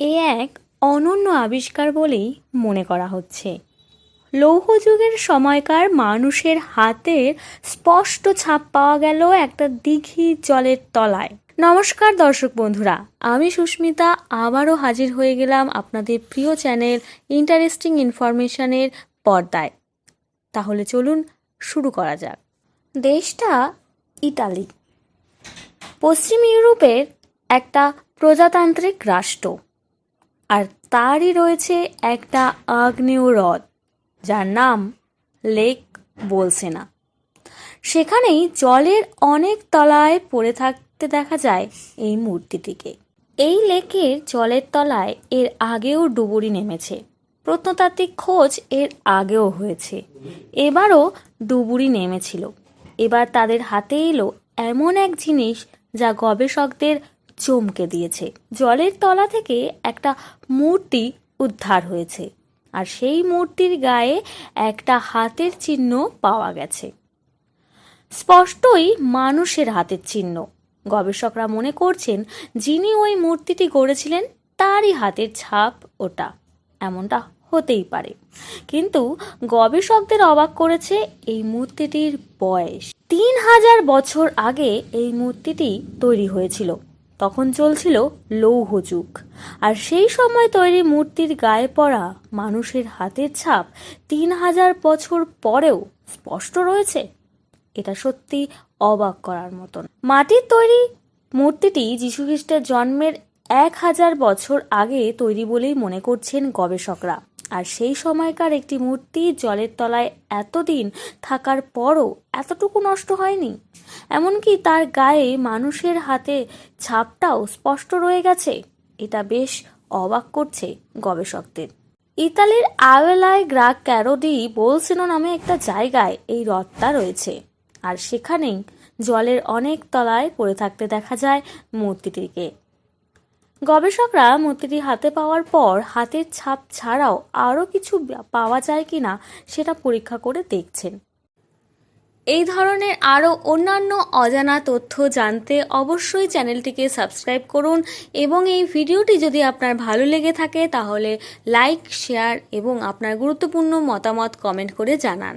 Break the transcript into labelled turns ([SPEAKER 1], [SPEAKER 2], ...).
[SPEAKER 1] এ এক অনন্য আবিষ্কার বলেই মনে করা হচ্ছে। লৌহ যুগের সময়কার মানুষের হাতের স্পষ্ট ছাপ পাওয়া গেল একটা দিঘির জলের তলায়। নমস্কার দর্শক বন্ধুরা, আমি সুস্মিতা আবারও হাজির হয়ে গেলাম আপনাদের প্রিয় চ্যানেল ইন্টারেস্টিং ইনফরমেশনের পর্দায়। তাহলে চলুন শুরু করা যাক। দেশটা ইতালি, পশ্চিম ইউরোপের একটা প্রজাতান্ত্রিক রাষ্ট্র, আর তারই রয়েছে একটা আগ্নেয় হ্রদ যার নাম লেক বোলসেনা। সেখানেই জলের অনেক তলায় পড়ে থাকতে দেখা যায় এই মূর্তিটিকে। এই লেকের জলের তলায় এর আগেও ডুবুরি নেমেছে। প্রত্নতাত্ত্বিক খোঁজ এর আগেও হয়েছে, এবারও ডুবুরি নেমেছিল। এবার তাদের হাতে এলো এমন এক জিনিস যা গবেষকদের চমকে দিয়েছে। জলের তলা থেকে একটা মূর্তি উদ্ধার হয়েছে, আর সেই মূর্তির গায়ে একটা হাতের চিহ্ন পাওয়া গেছে। স্পষ্টই মানুষের হাতের চিহ্ন। গবেষকরা মনে করছেন যিনি ওই মূর্তিটি গড়েছিলেন তারই হাতের ছাপ ওটা। এমনটা হতেই পারে, কিন্তু গবেষকদের অবাক করেছে এই মূর্তিটির বয়স। 3000 বছর আগে এই মূর্তিটি তৈরি হয়েছিল। তখন চলছিল লৌহ যুগ, আর সেই সময় তৈরি মূর্তির গায়ে পড়া মানুষের হাতের ছাপ 3000 বছর পরেও স্পষ্ট রয়েছে। এটা সত্যি অবাক করার মতন। মাটির তৈরি মূর্তিটি যীশুখ্রিস্টের জন্মের 1000 বছর আগে তৈরি বলেই মনে করছেন গবেষকরা। আর সেই সময়কার একটি মূর্তি জলের তলায় এতদিন থাকার পরও এতটুকু নষ্ট হয়নি। এমনকি তার গায়ে মানুষের হাতে ছাপটাও স্পষ্ট রয়ে গেছে। এটা বেশ অবাক করছে গবেষকদের। ইতালির আওয়েলায় গ্রাক ক্যারোডি বোলসেনো নামে একটা জায়গায় এই হ্রদটা রয়েছে, আর সেখানেই জলের অনেক তলায় পড়ে থাকতে দেখা যায় মূর্তিটিকে। গবেষকরা মূর্তিটি হাতে পাওয়ার পর হাতের ছাপ ছাড়াও আরও কিছু পাওয়া যায় কিনা সেটা পরীক্ষা করে দেখছেন। এই ধরনের আরও অন্যান্য অজানা তথ্য জানতে অবশ্যই চ্যানেলটিকে সাবস্ক্রাইব করুন, এবং এই ভিডিওটি যদি আপনার ভালো লেগে থাকে তাহলে লাইক, শেয়ার এবং আপনার গুরুত্বপূর্ণ মতামত কমেন্ট করে জানান।